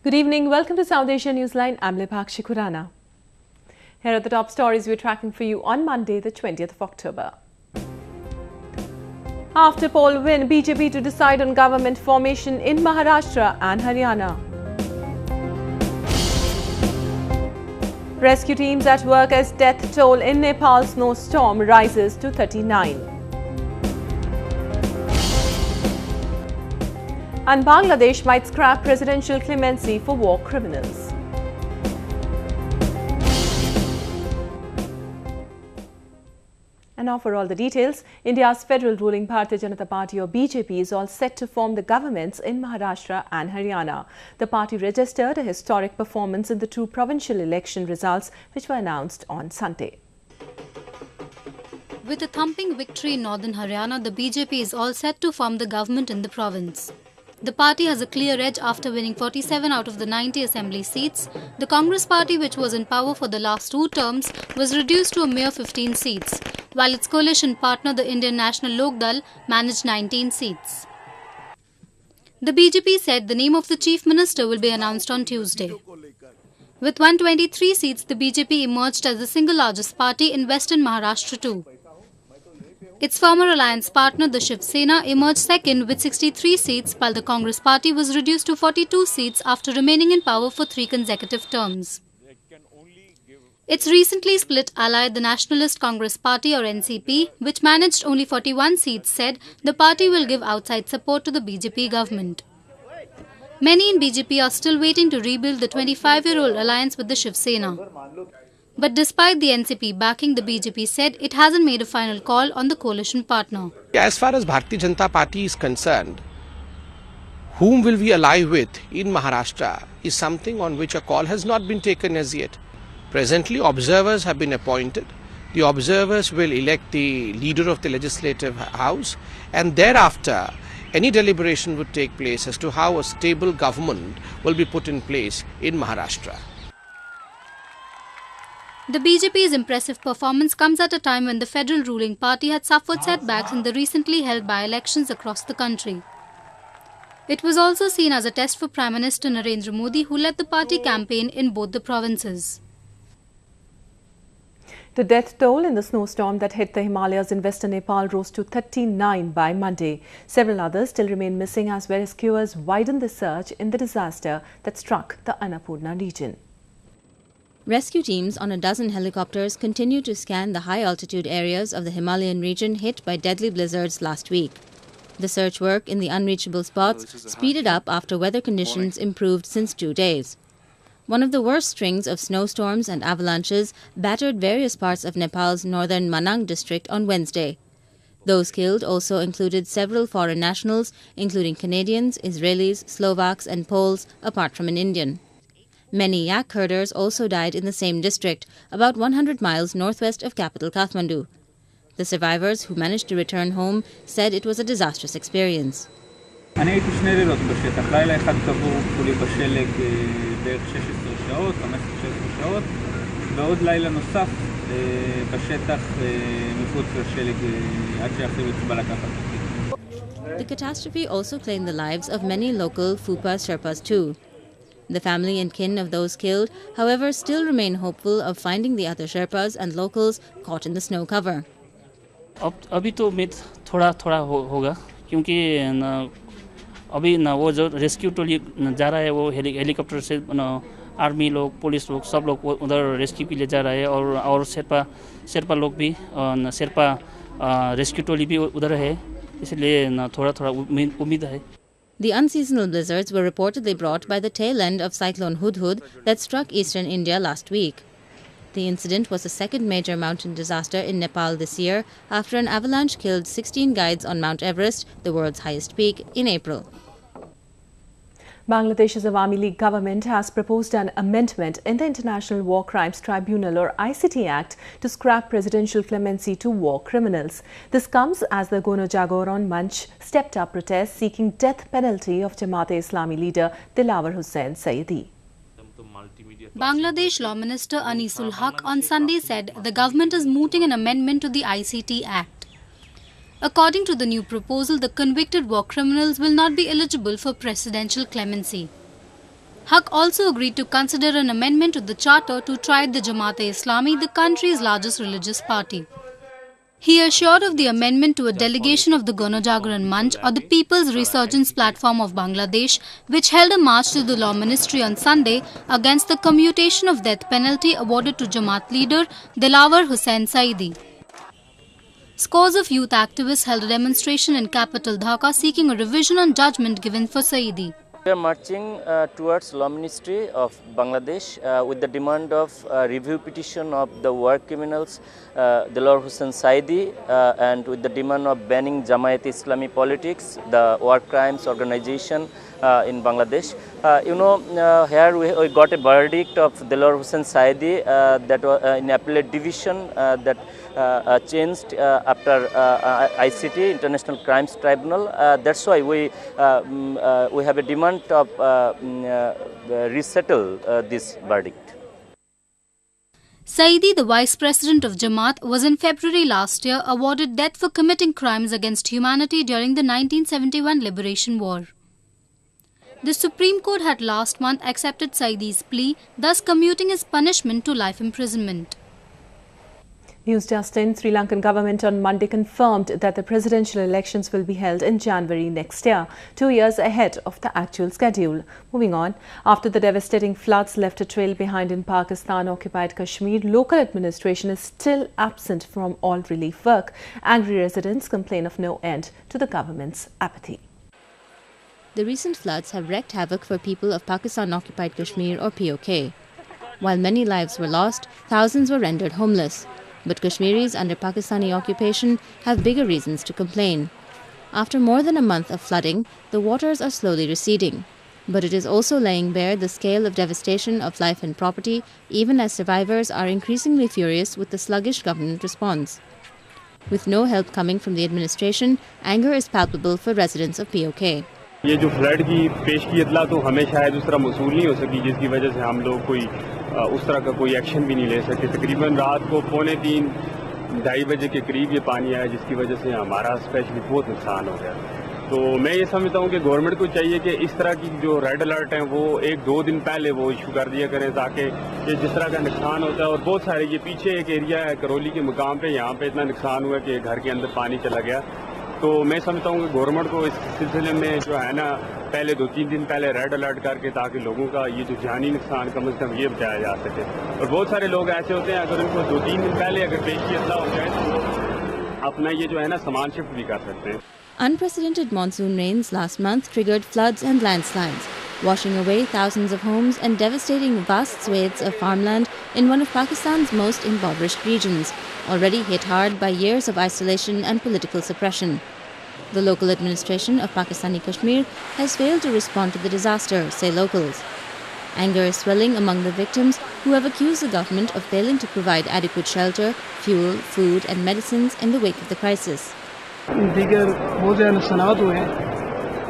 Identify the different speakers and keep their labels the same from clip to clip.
Speaker 1: Good evening. Welcome to South Asia Newsline. I'm Lipakshi Khurana. Here are the top stories we're tracking for you on Monday, the 20th of October. After poll win, BJP to decide on government formation in Maharashtra and Haryana. Rescue teams at work as death toll in Nepal snowstorm rises to 39. And Bangladesh might scrap presidential clemency for war criminals. And now for all the details, India's federal ruling Bharatiya Janata Party or BJP is all set to form the governments in Maharashtra and Haryana. The party registered a historic performance in the two provincial election results which were announced on Sunday.
Speaker 2: With a thumping victory in northern Haryana, the BJP is all set to form the government in the province. The party has a clear edge after winning 47 out of the 90 assembly seats. The Congress party, which was in power for the last two terms, was reduced to a mere 15 seats, while its coalition partner, the Indian National Lok Dal, managed 19 seats. The BJP said the name of the chief minister will be announced on Tuesday. With 123 seats, the BJP emerged as the single largest party in western Maharashtra too. Its former alliance partner, the Shiv Sena, emerged second with 63 seats, while the Congress party was reduced to 42 seats after remaining in power for 3 consecutive terms. Its recently split ally, the Nationalist Congress Party or NCP, which managed only 41 seats, said the party will give outside support to the BJP government. Many in BJP are still waiting to rebuild the 25-year-old alliance with the Shiv Sena. But despite the NCP backing, the BJP said it hasn't made a final call on the coalition partner.
Speaker 3: As far as Bharatiya Janata Party is concerned, whom will we ally with in Maharashtra is something on which a call has not been taken as yet. Presently, observers have been appointed. The observers will elect the leader of the legislative house, and thereafter any deliberation would take place as to how a stable government will be put in place in Maharashtra.
Speaker 2: The BJP's impressive performance comes at a time when the federal ruling party had suffered setbacks in the recently held by-elections across the country. It was also seen as a test for Prime Minister Narendra Modi, who led the party campaign in both the provinces.
Speaker 1: The death toll in the snowstorm that hit the Himalayas in western Nepal rose to 39 by Monday. Several others still remain missing as rescuers widen the search in the disaster that struck the Annapurna region.
Speaker 4: Rescue teams on a dozen helicopters continue to scan the high-altitude areas of the Himalayan region hit by deadly blizzards last week. The search work in the unreachable spots speeded up after weather conditions improved since 2 days. One of the worst strings of snowstorms and avalanches battered various parts of Nepal's northern Manang district on Wednesday. Those killed also included several foreign nationals, including Canadians, Israelis, Slovaks and Poles, apart from an Indian. Many yak herders also died in the same district, about 100 miles northwest of capital Kathmandu. The survivors, who managed to return home, said it was a disastrous experience.
Speaker 5: אני הייתי 2 לילות בשטח, לילה אחד קבור כולי בשלג בערך 16 שעות, 15-16 שעות, ועוד לילה נוסף בשטח מחוץ לשלג עד שאחרי בצבא לקחת אותי.
Speaker 4: The catastrophe also claimed the lives of many local Fupa Sherpas too. The family and kin of those killed, however, still remain hopeful of finding the other Sherpas and locals caught in the snow cover.
Speaker 6: अभी तो उम्मीद थोड़ा होगा क्योंकि अभी ना वो जो रेस्क्यू टोली जा रहा है वो हेलीकॉप्टर से आर्मी लोग पुलिस लोग सब लोग उधर रेस्क्यू के लिए जा रहा है और शेरपा लोग भी शेरपा रेस्क्यू टोली भी उधर है इसलिए थोड़ा उम्मीद है.
Speaker 4: The unseasonal blizzards were reportedly brought by the tail end of cyclone Hudhud that struck eastern India last week. The incident was the second major mountain disaster in Nepal this year after an avalanche killed 16 guides on Mount Everest, the world's highest peak, in April.
Speaker 1: Bangladesh's Awami League government has proposed an amendment in the International War Crimes Tribunal or ICT Act to scrap presidential clemency to war criminals. This comes as the Gono Jagoran Manch stepped up protests seeking death penalty of Jamaat-e-Islami leader Dilawar Hussain Sayyidi.
Speaker 2: Bangladesh Law Minister Anisul Haq on Sunday said the government is mooting an amendment to the ICT Act. According to the new proposal, the convicted war criminals will not be eligible for presidential clemency. Haq also agreed to consider an amendment to the charter to try the Jamaat-e-Islami, the country's largest religious party. He assured of the amendment to a delegation of the Gonojagaran Manch, or the People's Resurgence Platform of Bangladesh, which held a march to the Law Ministry on Sunday against the commutation of death penalty awarded to Jamaat leader Dilawar Hussain Saidi. Scores of youth activists held a demonstration in capital Dhaka seeking a revision on judgment given for Saidi.
Speaker 7: We are marching towards Law Ministry of Bangladesh with the demand of review petition of the war criminals Dilawar Hussain Saidi and with the demand of banning Jamaat-e-Islami politics, the war crimes organization in Bangladesh. Here we got a verdict of Dilawar Hussain Saidi that was in appellate division that changed after ICT, International Crimes Tribunal. That's why we have a demand of resettle this verdict.
Speaker 2: Saidi, the vice president of Jamaat, was in February last year awarded death for committing crimes against humanity during the 1971 Liberation War. The Supreme Court had last month accepted Saidi's plea, thus commuting his punishment to life imprisonment.
Speaker 1: News Just in, Sri Lankan government on Monday confirmed that the presidential elections will be held in January next year, 2 years ahead of the actual schedule. Moving on, after the devastating floods left a trail behind in Pakistan-occupied Kashmir, local administration is still absent from all relief work. Angry residents complain of no end to the government's apathy.
Speaker 4: The recent floods have wreaked havoc for people of Pakistan-occupied Kashmir or POK. While many lives were lost, thousands were rendered homeless. But Kashmiris under Pakistani occupation have bigger reasons to complain. After more than a month of flooding, the waters are slowly receding. But it is also laying bare the scale of devastation of life and property, even as survivors are increasingly furious with the sluggish government response. With no help coming from the administration, anger is palpable for residents of POK.
Speaker 8: ये जो flood की पेश की इतला तो हमें शायद उस तरह मसूल नहीं हो सकी जिसकी वजह से हम लोग कोई उस तरह का कोई एक्शन भी नहीं ले सके। तकरीबन रात को 2:45-2:30 बजे के करीब ये पानी आया जिसकी वजह से हमारा स्पेशली बहुत नुकसान हो गया। तो मैं ये समझता हूँ कि गवर्नमेंट को चाहिए कि इस तरह की जो रेड अलर्ट हैं वो 1-2 दिन पहले वो इशू कर दिया करें ताकि ये जिस तरह का नुकसान होता है और बहुत सारे ये पीछे एक एरिया है करौली के मुकाम पे यहाँ पे इतना नुकसान हुआ कि घर के अंदर पानी चला गया। तो मैं समझता हूँ कि गवर्नमेंट को इस सिलसिले में जो है ना पहले 2-3 दिन पहले रेड अलर्ट करके ताकि लोगों का ये जो जानी नुकसान कम से कम ये बचाया जा सके। और बहुत सारे लोग ऐसे होते हैं अगर उनको 2-3 दिन पहले अगर पेश की इत्तला हो जाए तो अपना ये जो है ना सामान शिफ्ट भी कर सकते हैं।
Speaker 4: Unprecedented monsoon rains last month triggered floods and landslides, washing away thousands of homes and devastating vast swathes of farmland in one of Pakistan's most impoverished regions, already hit hard by years of isolation and political suppression. The local administration of Pakistani Kashmir has failed to respond to the disaster, say locals. Anger is swelling among the victims who have accused the government of failing to provide adequate shelter, fuel, food and medicines in the wake of the crisis.
Speaker 9: दीगर बहुत ज़्यादा नुकसानात हुए हैं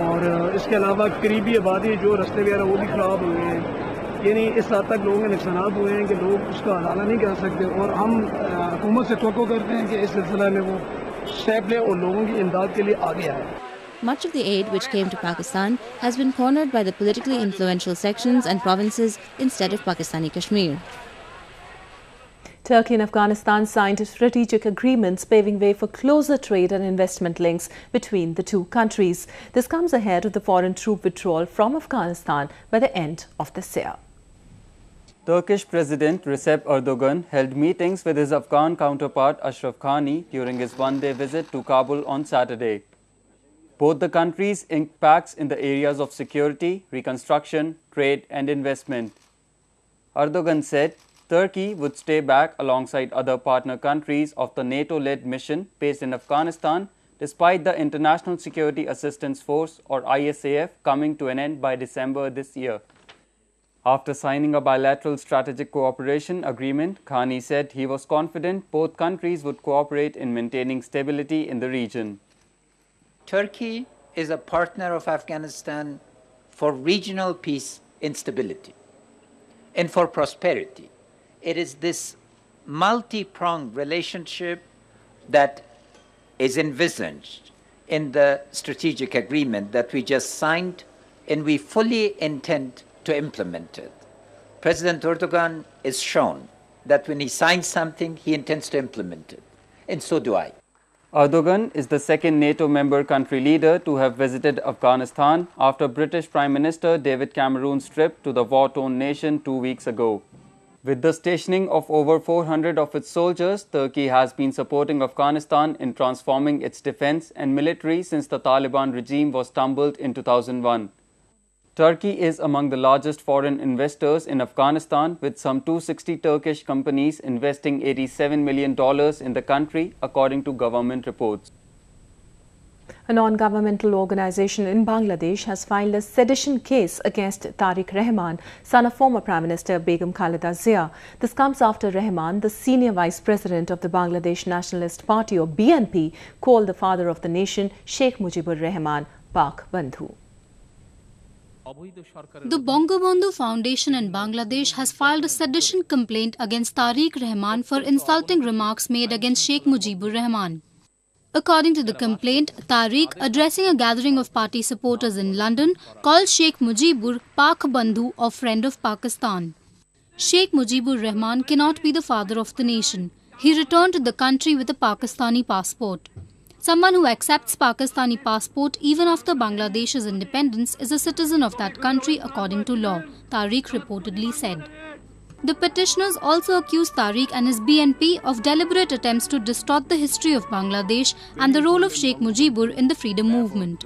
Speaker 9: और इसके अलावा करीबी आबादी जो रास्ते वगैरह वो भी ख़राब हुए हैं। यानी इस हद तक लोगों के नुकसानात हुए हैं कि लोग उसका हवाला नहीं कर सकते और हम हुकूमत से तवक्को करते हैं कि इस सिलसिले में वो स्टेप ले और लोगों की इमदाद के लिए आगे आए।
Speaker 4: Much of the aid which came to Pakistan has been cornered by the politically influential sections and provinces instead of Pakistani Kashmir.
Speaker 1: Turkey and Afghanistan signed strategic agreements paving way for closer trade and investment links between the two countries. This comes ahead of the foreign troop withdrawal from Afghanistan by the end of this year.
Speaker 10: Turkish President Recep Erdogan held meetings with his Afghan counterpart Ashraf Ghani during his one-day visit to Kabul on Saturday. Both the countries inked pacts in the areas of security, reconstruction, trade and investment. Erdogan said Turkey would stay back alongside other partner countries of the NATO-led mission based in Afghanistan despite the International Security Assistance Force or ISAF coming to an end by December this year. After signing a bilateral strategic cooperation agreement, Ghani said he was confident both countries would cooperate in maintaining stability in the region.
Speaker 11: Turkey is a partner of Afghanistan for regional peace and stability and for prosperity. It is this multi-pronged relationship that is envisaged in the strategic agreement that we just signed, and we fully intend to implement it. President Erdogan is shown that when he signs something, he intends to implement it. And so do I.
Speaker 10: Erdogan is the second NATO member country leader to have visited Afghanistan after British Prime Minister David Cameron's trip to the war-torn nation 2 weeks ago. With the stationing of over 400 of its soldiers, Turkey has been supporting Afghanistan in transforming its defense and military since the Taliban regime was toppled in 2001. Turkey is among the largest foreign investors in Afghanistan, with some 260 Turkish companies investing $87 million in the country, according to government reports.
Speaker 1: A non-governmental organization in Bangladesh has filed a sedition case against Tariq Rahman, son of former Prime Minister Begum Khaleda Zia. This comes after Rahman, the senior vice president of the Bangladesh Nationalist Party or BNP, called the father of the nation, Sheikh Mujibur Rahman, Pak Bandhu.
Speaker 2: The Bangabandhu Foundation in Bangladesh has filed a sedition complaint against Tariq Rahman for insulting remarks made against Sheikh Mujibur Rahman. According to the complaint, Tariq, addressing a gathering of party supporters in London, called Sheikh Mujibur Pak Bandhu or friend of Pakistan. Sheikh Mujibur Rahman cannot be the father of the nation. He returned to the country with a Pakistani passport. Someone who accepts Pakistani passport even after Bangladesh's independence is a citizen of that country according to law, Tariq reportedly said. The petitioners also accused Tariq and his BNP of deliberate attempts to distort the history of Bangladesh and the role of Sheikh Mujibur in the freedom movement.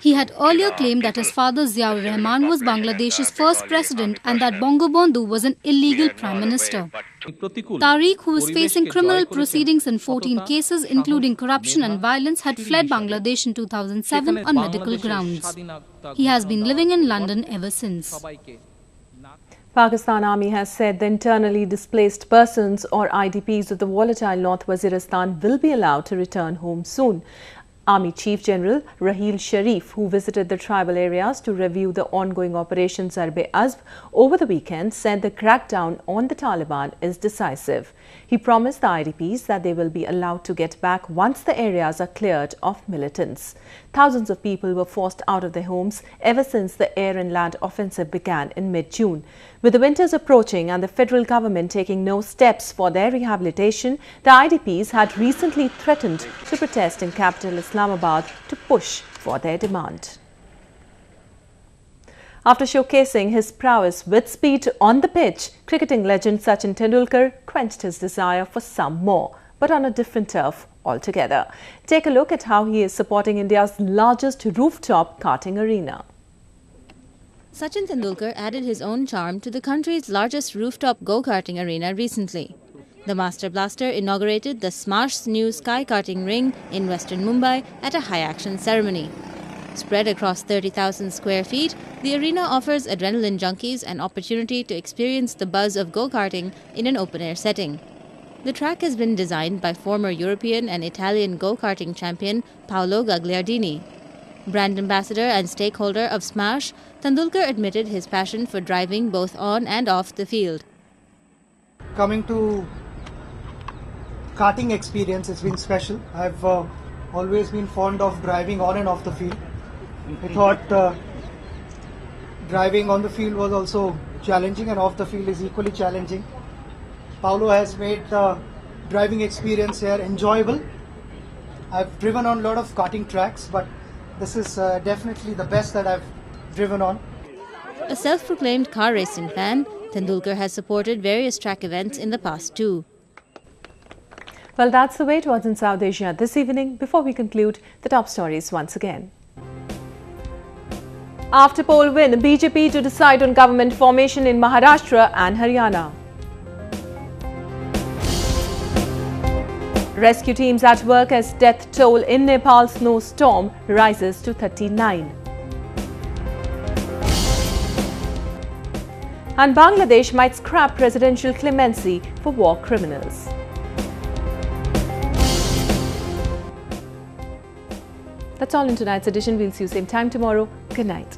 Speaker 2: He had earlier claimed that his father Ziaur Rahman was Bangladesh's first president and that Bangabandhu was an illegal prime minister. Tariq, who was facing criminal proceedings in 14 cases including corruption and violence, had fled Bangladesh in 2007 on medical grounds. He has been living in London ever since.
Speaker 1: Pakistan Army has said the internally displaced persons or IDPs of the volatile North Waziristan will be allowed to return home soon. Army Chief General Raheel Sharif, who visited the tribal areas to review the ongoing Operation Zarb-e-Azb over the weekend, said the crackdown on the Taliban is decisive. He promised the IDPs that they will be allowed to get back once the areas are cleared of militants. Thousands of people were forced out of their homes ever since the air and land offensive began in mid-June. With the winters approaching and the federal government taking no steps for their rehabilitation, the IDPs had recently threatened to protest in capital Islamabad to push for their demand. After showcasing his prowess with speed on the pitch, cricketing legend Sachin Tendulkar quenched his desire for some more, but on a different turf altogether. Take a look at how he is supporting India's largest rooftop karting arena.
Speaker 4: Sachin Tendulkar added his own charm to the country's largest rooftop go-karting arena recently. The Master Blaster inaugurated the Smash new sky karting ring in western Mumbai at a high-action ceremony. Spread across 30,000 square feet, the arena offers adrenaline junkies an opportunity to experience the buzz of go-karting in an open-air setting. The track has been designed by former European and Italian go-karting champion Paolo Gagliardini. Brand ambassador and stakeholder of Smash, Tendulkar admitted his passion for driving both on and off the field.
Speaker 12: Coming to karting experience, it's been special. I've always been fond of driving on and off the field. I thought driving on the field was also challenging and off the field is equally challenging. Paolo has made the driving experience here enjoyable. I've driven on a lot of karting tracks, but this is definitely the best that I've driven on.
Speaker 4: A self-proclaimed car racing fan, Tendulkar has supported various track events in the past too.
Speaker 1: Well, that's the way it was in South Asia this evening. Before we conclude, the top stories once again. After poll win, BJP to decide on government formation in Maharashtra and Haryana. Rescue teams at work as death toll in Nepal snowstorm rises to 39. And Bangladesh might scrap presidential clemency for war criminals. That's all in tonight's edition. We'll see you same time tomorrow. Good night.